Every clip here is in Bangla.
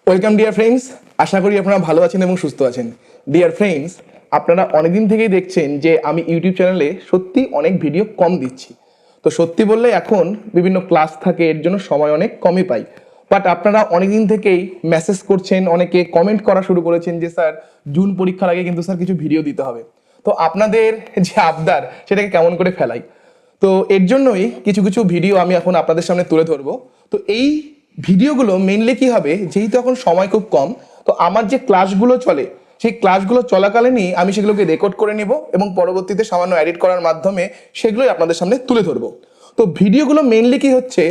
ওয়েলকাম ডিয়ার ফ্রেন্ডস, আশা করি আপনারা ভালো আছেন এবং সুস্থ আছেন। ডিয়ার ফ্রেন্ডস, আপনারা অনেকদিন থেকেই দেখছেন যে আমি ইউটিউব চ্যানেলে সত্যি অনেক ভিডিও কম দিচ্ছি। তো সত্যি বললে এখন বিভিন্ন ক্লাস থাকে, এর জন্য সময় অনেক কমই পাই। বাট আপনারা অনেকদিন থেকেই মেসেজ করছেন, অনেকে কমেন্ট করা শুরু করেছেন যে স্যার জুন পরীক্ষার আগে কিন্তু স্যার কিছু ভিডিও দিতে হবে। তো আপনাদের যে আবদার সেটাকে কেমন করে ফেলাই, তো এর জন্যই কিছু কিছু ভিডিও আমি এখন আপনাদের সামনে তুলে ধরবো। তো এই ভিডিওগুলো মেইনলি কি হবে, যেহেতু এখন সময় খুব কম, তো আমার যে ক্লাসগুলো চলে সেই ক্লাসগুলো চলাকালীনই আমি সেগুলোকে রেকর্ড করে নেব এবং পরবর্তীতে সামান্য এডিট করার মাধ্যমে সেগুলোই আপনাদের সামনে তুলে ধরবো। তো ভিডিওগুলো মেইনলি কি হচ্ছে,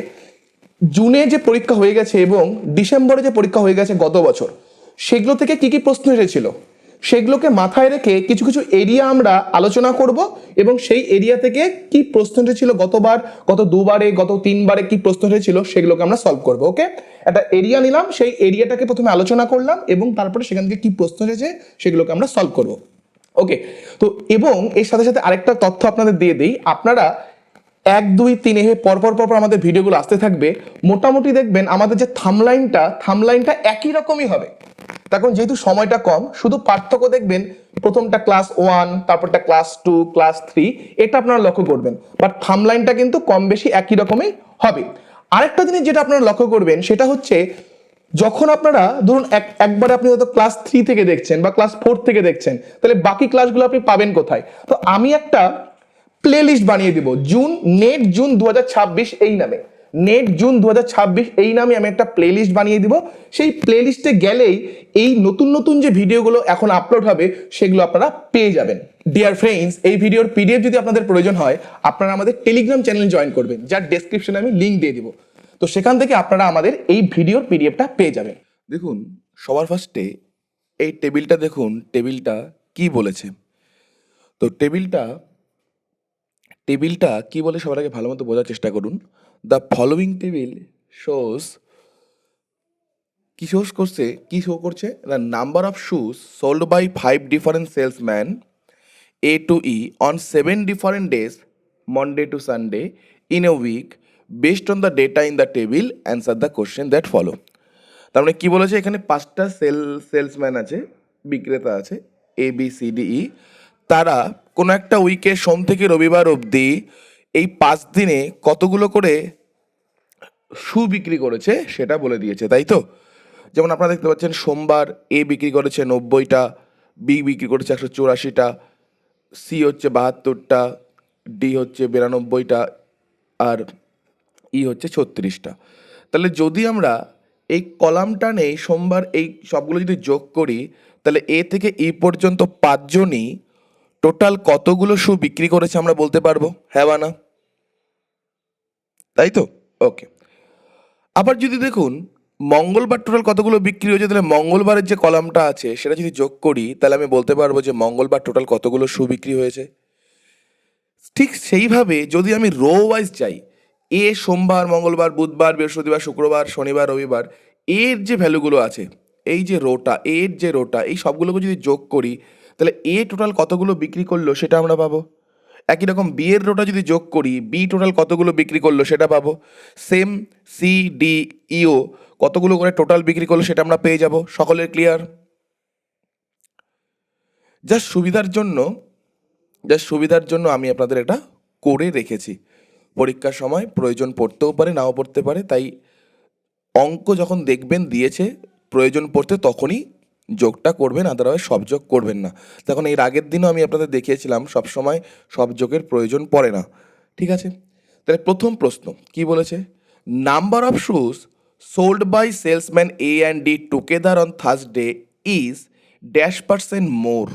জুনে যে পরীক্ষা হয়ে গেছে এবং ডিসেম্বরে যে পরীক্ষা হয়ে গেছে গত বছর, সেগুলো থেকে কি কি প্রশ্ন এসেছিল সেগুলোকে মাথায় রেখে কিছু কিছু এরিয়া আমরা আলোচনা করব এবং সেই এরিয়া থেকে কি প্রশ্ন এসেছিল গতবার, গত দুবারে, গত তিনবারে কি প্রশ্ন এসেছিল সেগুলোকে আমরা সলভ করব। ওকে, একটা এরিয়া নিলাম, সেই এরিয়াটাকে প্রথমে আলোচনা করলাম এবং তারপরে সেখান থেকে কি প্রশ্ন এসেছে সেগুলোকে আমরা সলভ করব। ওকে, তো এবং এর সাথে সাথে আরেকটা তথ্য আপনাদের দিয়ে দিই, আপনারা 1, 2, 3 এভাবে পরপর পরপর আমাদের ভিডিওগুলো আসতে থাকবে। মোটামুটি দেখবেন আমাদের যে থামলাইনটা একই রকমই হবে। তখন যেহেতু সময়টা কম, শুধু পার্থক্য দেখবেন প্রথমটা ক্লাস 1, তারপরটা ক্লাস 2, ক্লাস 3, এটা আপনারা লক্ষ্য করবেন। বাট থামলাইনটা কিন্তু কম বেশি একই রকমই হবে। আরেকটা জিনিস যেটা আপনারা লক্ষ্য করবেন সেটা হচ্ছে, যখন আপনারা ধরুন একবারে আপনি হয়তো ক্লাস 3 থেকে দেখছেন বা ক্লাস 4 থেকে দেখছেন, তাহলে বাকি ক্লাসগুলো আপনি পাবেন কোথায়? তো আমি একটা প্লে লিস্ট বানিয়ে দিব, জুন 2026 এই নামে, জুন 2026 এই নামে আমি একটা প্লে লিস্ট বানিয়ে দিব। সেই প্লে লিস্টে গেলেই এই নতুন নতুন যে ভিডিওগুলো এখন আপলোড হবে সেগুলো আপনারা পেয়ে যাবেন। ডিয়ার ফ্রেন্ডস, এই ভিডিওর পিডিএফ যদি আপনাদের প্রয়োজন হয়, আপনারা আমাদের টেলিগ্রাম চ্যানেল জয়েন করবেন, যার ডেসক্রিপশনে আমি লিঙ্ক দিয়ে দিব। তো সেখান থেকে আপনারা আমাদের এই ভিডিওর পিডিএফটা পেয়ে যাবেন। দেখুন, সবার ফার্স্টে এই টেবিলটা দেখুন, টেবিলটা কি বলেছে। তো টেবিলটা টেবিলটা কি বলে সবার আগে ভালো মতো বোঝার চেষ্টা করুন। দ্য ফলোয়িং টেবিল শোস কি শো করছে, the number of shoes sold by 5 different salesman A to E on 7 different days, Monday to Sunday, in a week, based on the data in the table, answer the question that follow. তার মানে কী বলেছে, এখানে 5টা সেলসম্যান আছে, বিক্রেতা আছে, ABCDE। তারা কোনো একটা উইকে সোম থেকে রবিবার অবধি এই 5 দিনে কতগুলো করে শু বিক্রি করেছে সেটা বলে দিয়েছে, তাই তো? যেমন আপনারা দেখতে পাচ্ছেন, সোমবার এ বিক্রি করেছে 90টা, বি বিক্রি করেছে 184টা, সি হচ্ছে 72টা, ডি হচ্ছে 92টা, আর ই হচ্ছে 36টা। তাহলে যদি আমরা এই কলামটা নেই, সোমবার এই সবগুলো যদি যোগ করি, তাহলে এ থেকে ই পর্যন্ত 5জনই টোটাল কতগুলো শু বিক্রি করেছে আমরা বলতে পারবো, হ্যাঁ বা না? তাই তো? ওকে। আবার যদি দেখুন মঙ্গলবার টোটাল কতগুলো বিক্রি হয়েছে, তাহলে মঙ্গলবারের যে কলামটা আছে সেটা যদি যোগ করি, তাহলে আমি বলতে পারবো যে মঙ্গলবার টোটাল কতগুলো শু বিক্রি হয়েছে। ঠিক সেইভাবে যদি আমি রো ওয়াইজ যাই, এ সোমবার, মঙ্গলবার, বুধবার, বৃহস্পতিবার, শুক্রবার, শনিবার, রবিবার, এর যে ভ্যালুগুলো আছে, এই যে রোটা, এর যে রোটা, এই সবগুলোকে যদি যোগ করি, তাহলে এ টোটাল কতগুলো বিক্রি করলো সেটা আমরা পাবো। একই রকম বি এর রোটা যদি যোগ করি, বি টোটাল কতগুলো বিক্রি করলো সেটা পাবো। সেম সি ডি ইও কতগুলো করে টোটাল বিক্রি করলো সেটা আমরা পেয়ে যাব। সকলের ক্লিয়ার? জাস্ট সুবিধার জন্য আমি আপনাদের এটা করে রেখেছি। পরীক্ষার সময় প্রয়োজন পড়তেও পারে, নাও পড়তে পারে, তাই অঙ্ক যখন দেখবেন দিয়েছে প্রয়োজন পড়তে তখনই যোগটা করবেন, আদারওয়াইজ সব যোগ করবেন না। তখন এর আগের দিনও আমি আপনাদের দেখিয়েছিলাম সবসময় সব যোগের প্রয়োজন পড়ে না। ঠিক আছে, তাহলে প্রথম প্রশ্ন কি বলেছে, number of shoes sold by salesman A and D together on Thursday is dash% more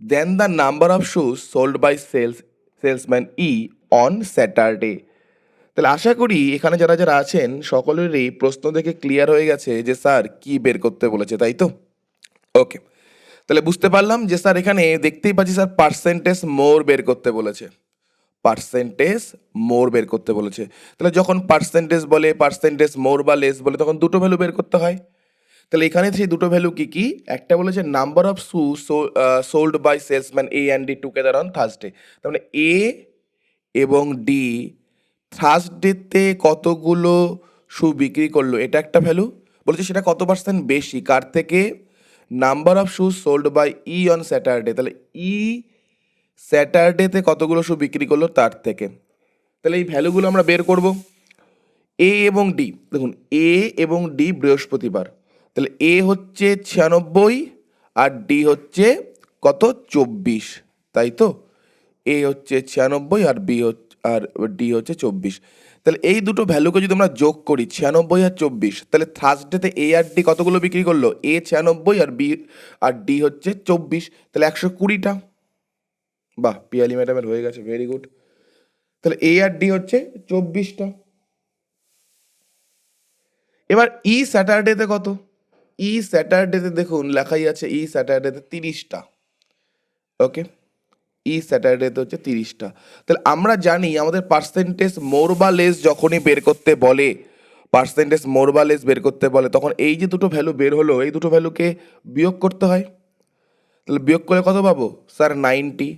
than the number of shoes sold by salesman E on Saturday. তাহলে আশা করি এখানে যারা যারা আছেন সকলেরই প্রশ্ন দেখে ক্লিয়ার হয়ে গেছে যে স্যার কি বের করতে বলেছে, তাই তো? ওকে, তাহলে বুঝতে পারলাম যে স্যার এখানে দেখতেই পাচ্ছি স্যার পার্সেন্টেজ মোর বের করতে বলেছে, পার্সেন্টেজ মোর বের করতে বলেছে। তাহলে যখন পার্সেন্টেজ বলে, পার্সেন্টেজ মোর বা লেস বলে, তখন দুটো ভ্যালু বের করতে হয়। তাহলে এখানে সেই দুটো ভ্যালু কি কি, একটা বলেছে number of shoe sold by salesman A and D together on Thursday. তার মানে এ এবং ডি থার্সডেতে কতগুলো শু বিক্রি করলো এটা একটা ভ্যালু, বলছে সেটা কত পার্সেন্ট বেশি কার থেকে? Number of shoes sold by E on Saturday, তাহলে ই স্যাটারডেতে কতগুলো শু বিক্রি করলো তার থেকে। তাহলে এই ভ্যালুগুলো আমরা বের করব। এ এবং ডি, দেখুন এ এবং ডি বৃহস্পতিবার, তাহলে এ হচ্ছে 96 আর ডি হচ্ছে কত? 24, তাই তো? এ হচ্ছে 96 আর আর ডি হচ্ছে 24। তাহলে এই দুটো ভ্যালুকে যদি আমরা যোগ করি 96 আর 24, তাহলে থার্সডেতে এ আর ডি কতগুলো বিক্রি করলো? এ 96 আর ডি হচ্ছে 24, তাহলে 120টা। বাহ, পিয়ালি ম্যাডামের হয়ে গেছে, ভেরি গুড। তাহলে এ আর ডি হচ্ছে 24টা। এবার ই স্যাটারডেতে কত? ই স্যাটারডেতে দেখুন লেখাই আছে ই স্যাটারডেতে 30টা। ওকে, ই স্যাটারডেতে হচ্ছে 30টা। তাহলে আমরা জানি আমাদের পার্সেন্টেজ মোর বা লেস যখনই বের করতে বলে, পার্সেন্টেজ মোর বা লেস বের করতে বলে, তখন এই যে দুটো ভ্যালু বের হলো এই দুটো ভ্যালুকে বিয়োগ করতে হয়। তাহলে বিয়োগ করে কত পাবো স্যার? 90।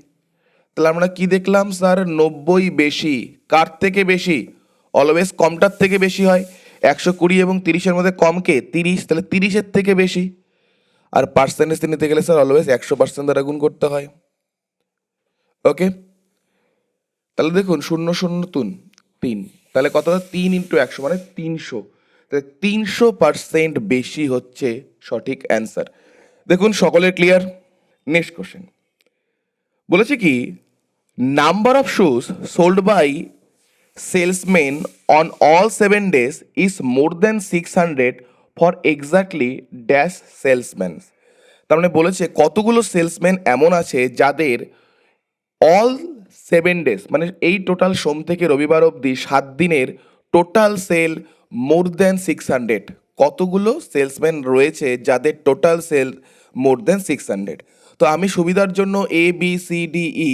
তাহলে আমরা কি দেখলাম স্যার? 90 বেশি। কার থেকে বেশি? অলওয়েজ কমটার থেকে বেশি হয়। 120 এবং 30-এর মধ্যে কম কে? 30, তাহলে 30-এর থেকে বেশি। আর পার্সেন্টেজ নিতে গেলে স্যার অলওয়েজ 100% দ্বারা গুণ করতে হয়। ওকে, তাহলে দেখুন 0, 0, 3, তাহলে কত? 3 ইন্টু 100 মানে 300। তাহলে 300% বেশি হচ্ছে সঠিক অ্যান্সার। দেখুন সকলের ক্লিয়ার? নেক্সট কোশ্চেন বলেছে কি, number of shoes sold by salesman on all 7 days is more than 600 for exactly dash salesman. তার মানে বলেছে কতগুলো সেলসম্যান এমন আছে যাদের অল 7 days মানে এই টোটাল সোম থেকে রবিবার অবধি 7 দিনের টোটাল সেল মোর দেন 600। কতগুলো সেলসম্যান রয়েছে যাদের টোটাল সেল মোর দেন 600? তো আমি সুবিধার জন্য A B C D E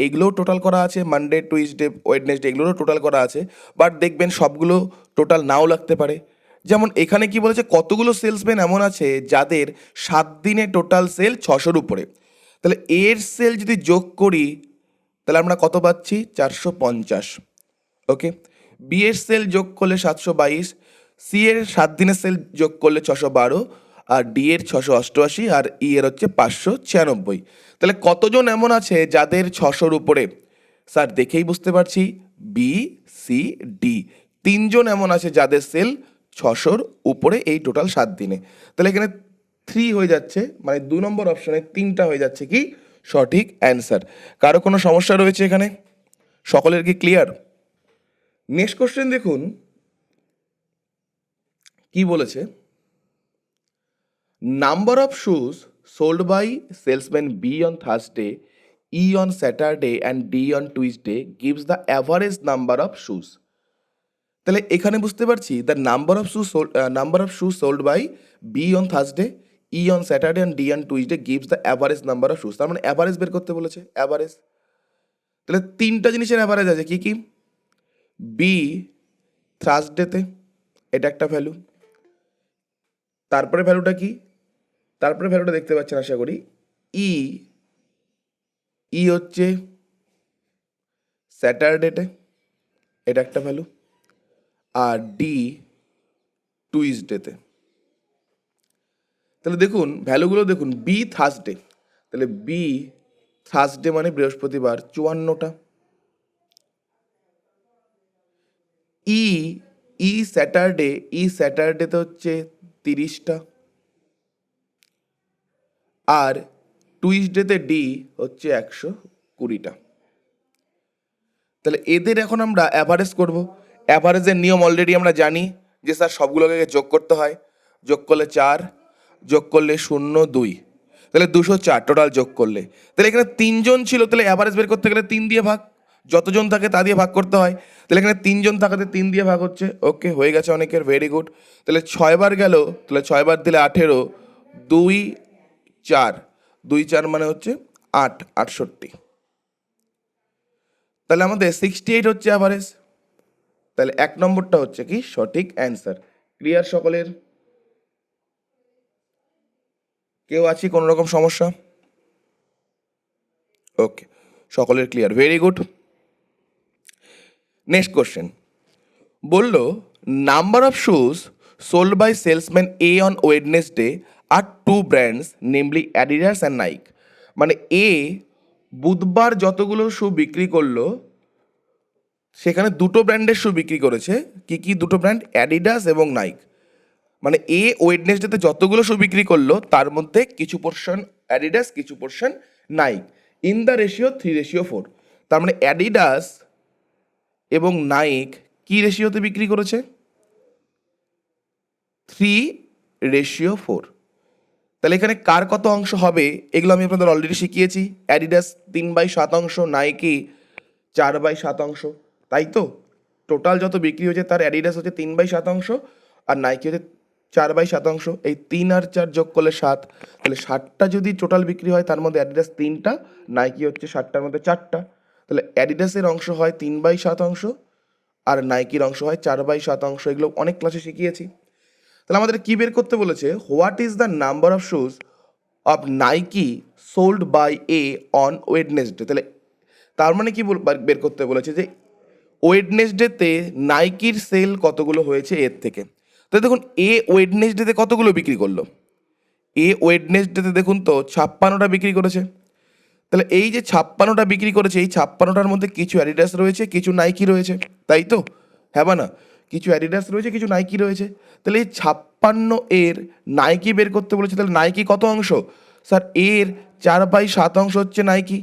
এগুলোও টোটাল করা আছে, মানডে টুইসডে ওয়েডনেসডে এগুলোরও টোটাল করা আছে, বাট দেখবেন সবগুলো টোটাল নাও লাগতে পারে। যেমন এখানে কি বলেছে, কতগুলো সেলসম্যান এমন আছে যাদের 7 দিনে টোটাল সেল 600-র উপরে। তাহলে এর সেল যদি যোগ করি তাহলে আমরা কত পাচ্ছি? 450। ওকে, বি এর সেল যোগ করলে 722, সি এর 7 দিনের সেল যোগ করলে 612, আর ডি এর 688, আর ই এর হচ্ছে 596। তাহলে কতজন এমন আছে যাদের 600-র উপরে? স্যার দেখেই বুঝতে পারছি, বি সি ডি, 3জন এমন আছে যাদের সেল 600-র উপরে এই টোটাল 7 দিনে। তাহলে এখানে 3 হয়ে যাচ্ছে, মানে 2 নম্বর অপশনে 3টা হয়ে যাচ্ছে কি সঠিক অ্যান্সার। কারো কোনো সমস্যা রয়েছে এখানে? সকলের কি ক্লিয়ার? নেক্সট কোশ্চেন দেখুন কি বলেছে, number of shoes sold by salesman B on Thursday, E on Saturday and D on Tuesday gives the average number of shoes. তাহলে এখানে বুঝতে পারছি the number of shoes sold by B on Thursday, E on Saturday and D on Tuesday gives the average number of shoes. তার মানে অ্যাভারেজ বের করতে বলেছে, অ্যাভারেজ। তাহলে 3টা জিনিসের অ্যাভারেজ আছে, কি কি? বি থার্সডেতে, এটা একটা ভ্যালু। তারপরে ভ্যালুটা কি? তারপরে ভ্যালুটা দেখতে পাচ্ছেন আশা করি, ই ই হচ্ছে স্যাটারডেতে, এটা একটা ভ্যালু। আর ডি টুইসডেতে। তাহলে দেখুন ভ্যালুগুলো দেখুন, বি থার্সডে, তাহলে বি থার্সডে মানে বৃহস্পতিবার 54টা। ই ই স্যাটারডে, ই স্যাটারডেতে হচ্ছে 30টা। আর টুইসডেতে ডি হচ্ছে 120টা। তাহলে এদের এখন আমরা অ্যাভারেজ করব। অ্যাভারেজের নিয়ম অলরেডি আমরা জানি যে স্যার সবগুলোকে যোগ করতে হয়। যোগ করলে 4, যোগ করলে 0, 2, তাহলে 204 টোটাল যোগ করলে। তাহলে এখানে 3জন ছিল, তাহলে অ্যাভারেজ বের করতে গেলে 3 দিয়ে ভাগ, যতজন থাকে তা দিয়ে ভাগ করতে হয়। তাহলে এখানে 3জন থাকাতে 3 দিয়ে ভাগ হচ্ছে। ওকে, হয়ে গেছে অনেকের, ভেরি গুড। তাহলে 6বার গেল, তাহলে 6বার দিলে 18, 2, 4, 2, 4 মানে হচ্ছে 8, 68। তাহলে আমাদের 68 হচ্ছে অ্যাভারেজ। তাহলে 1 নম্বরটা হচ্ছে কি সঠিক অ্যান্সার। ক্লিয়ার সকলের? কেউ আছে কোনো রকম সমস্যা? ওকে, সকলের clear, very good. Next question বলল, number of shoes sold by salesman A on Wednesday are two brands, namely Adidas and Nike. মানে এ বুধবার যতগুলো শু বিক্রি করলো সেখানে দুটো ব্র্যান্ডের শু বিক্রি করেছে। কি কি দুটো ব্র্যান্ড? অ্যাডিডাস এবং নাইক। মানে এ ওয়েডনেসডেতে যতগুলো শু বিক্রি করলো তার মধ্যে কিছু পোর্শন অ্যাডিডাস, কিছু portion Nike, in the ratio 3:4। তার মানে অ্যাডিডাস এবং নাইক কি রেশিওতে বিক্রি করেছে? 3:4। তাহলে এখানে কার কত অংশ হবে এগুলো আমি আপনাদের অলরেডি শিখিয়েছি। অ্যাডিডাস 3/7, নাইকি 4/7, তাই তো? টোটাল যত বিক্রি হয়েছে তার অ্যাডিডাস হচ্ছে 3/7 আর নাইকি হচ্ছে 4/7। এই 3 আর 4 যোগ করলে 7, তাহলে 7টা যদি টোটাল বিক্রি হয় তার মধ্যে অ্যাডিডাস 3টা, নাইকি হচ্ছে 7টার মধ্যে 4টা। তাহলে অ্যাডিডাসের অংশ হয় 3/7 আর নাইকির অংশ হয় 4/7। এগুলো অনেক ক্লাসে শিখিয়েছি। তাহলে আমাদের কি বের করতে বলেছে? What is the number of shoes of Nike sold by A on Wednesday. তাহলে তার মানে কি বের করতে বলেছে যে ওয়েডনেসডেতে নাইকির সেল কতগুলো হয়েছে এর থেকে। তাহলে দেখুন এ ওয়েডনেসডেতে কতগুলো বিক্রি করলো? এ ওয়েডনেসডেতে দেখুন তো 56টা বিক্রি করেছে। তাহলে এই যে 56টা বিক্রি করেছে, এই 56টার মধ্যে কিছু অ্যাডিডাস রয়েছে, কিছু নাইকি রয়েছে, তাই তো? হ্যাঁ বা না? কিছু অ্যাডিডাস রয়েছে, কিছু নাইকি রয়েছে। তাহলে এই 56 এর নাইকি বের করতে বলেছে। তাহলে নাইকি কত অংশ? স্যার এর 4/7 হচ্ছে নাইকি।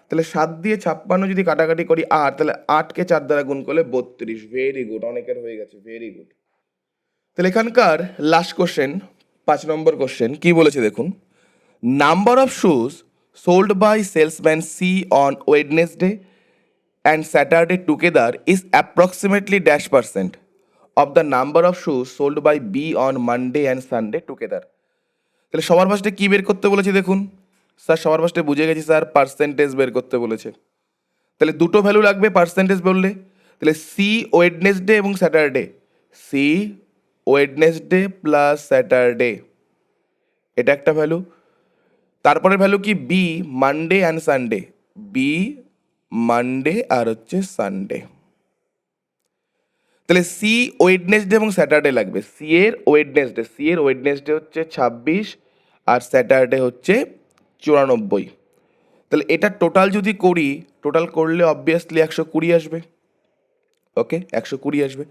তাহলে 7 দিয়ে 56 যদি কাটাকাটি করি 8, তাহলে 8কে 4 দ্বারা গুণ করলে 32। ভেরি গুড, অনেকের হয়ে গেছে, ভেরি গুড। তাহলে এখানকার লাস্ট কোশ্চেন, 5 নম্বর কোশ্চেন কি বলেছে দেখুন। Number of shoes sold by salesman C on Wednesday and Saturday together is approximately -% of the number of shoes sold by B on Monday and Sunday together. তাহলে সবার ফার্স্টে কি বের করতে বলেছে দেখুন। স্যার সবার ফার্স্টে বুঝে গেছি স্যার, পার্সেন্টেজ বের করতে বলেছে। তাহলে দুটো ভ্যালু লাগবে পার্সেন্টেজ বললে। তাহলে সি ওয়েডনেসডে এবং Saturday, C Wednesday plus Saturday, এটা একটা ভ্যালু। তারপরে ভ্যালু কি? B Monday and Sunday, B Monday আর হচ্ছে সানডে। তাহলে সি ওয়েডনেসডে এবং স্যাটারডে লাগবে। সি এর ওয়েডনেসডে হচ্ছে 26 আর স্যাটারডে হচ্ছে 94। তাহলে এটা টোটাল যদি করি, টোটাল করলে অবভিয়াসলি 120 আসবে। ওকে, 120 আসবে।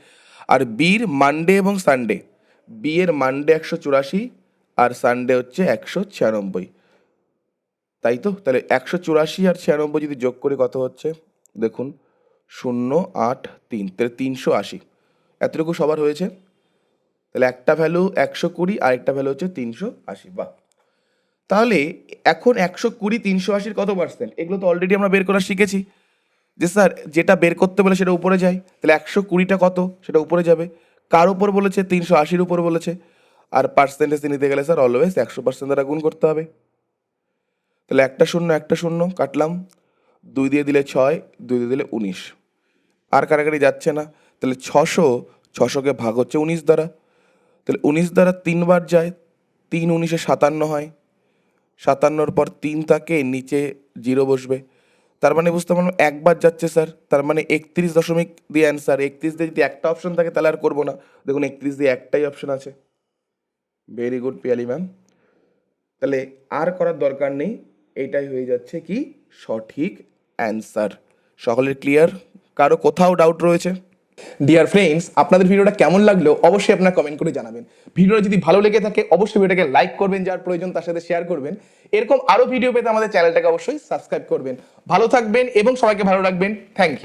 আর বির মানডে এবং সানডে, বি এর মানডে 184 আর সানডে হচ্ছে 196, তাই তো? তাহলে 184 আর 96 যদি যোগ করে কত হচ্ছে দেখুন, 083, তাহলে 380। এতটুকু সবার হয়েছে। তাহলে একটা ভ্যালু 120 আর একটা ভ্যালু হচ্ছে 380। বাহ! তাহলে এখন 120, 380 কত পার্সেন্ট? এগুলো তো অলরেডি আমরা বের করা শিখেছি যে স্যার যেটা বের করতে বলে সেটা উপরে যায়। তাহলে 120টা কত? সেটা উপরে যাবে। কার উপর বলেছে? 380-র উপর বলেছে। আর পার্সেন্টেজ নিতে গেলে স্যার অলওয়েজ 100% দ্বারা গুণ করতে হবে। তাহলে একটা শূন্য কাটলাম, 2 দিয়ে দিলে 6, 2 দিয়ে দিলে 19, আর কাটাকাটি যাচ্ছে না। তাহলে 600কে ভাগ হচ্ছে 19 দ্বারা। তাহলে 19 দ্বারা 3 বার যায়, 3 19-এ 57 হয়। 57-র পর 3 থাকে, নিচে 0 বসবে। তার মানে বুঝতে পারলাম একবার যাচ্ছে স্যার, তার মানে 31 দশমিক দিয়ে অ্যান্সার। 31 দিয়ে যদি একটা অপশন থাকে তাহলে আর করবো না। দেখুন 31 দিয়ে একটাই অপশন আছে। Very good Piyali ma'am. তাহলে আর করার দরকার নেই, এটাই হয়ে যাচ্ছে কি সঠিক অ্যান্সার। সকলের ক্লিয়ার? কারো কোথাও ডাউট রয়েছে? ডিয়ার ফ্রেন্ডস, আপনাদের ভিডিওটা কেমন লাগলো অবশ্যই আপনারা কমেন্ট করে জানাবেন। ভিডিওটা যদি ভালো লেগে থাকে অবশ্যই ভিডিওটাকে লাইক করবেন, যার প্রয়োজন তার সাথে শেয়ার করবেন। এরকম আরো ভিডিও পেতে আমাদের চ্যানেলটাকে অবশ্যই সাবস্ক্রাইব করবেন। ভালো থাকবেন এবং সবাইকে ভালো রাখবেন। Thank you.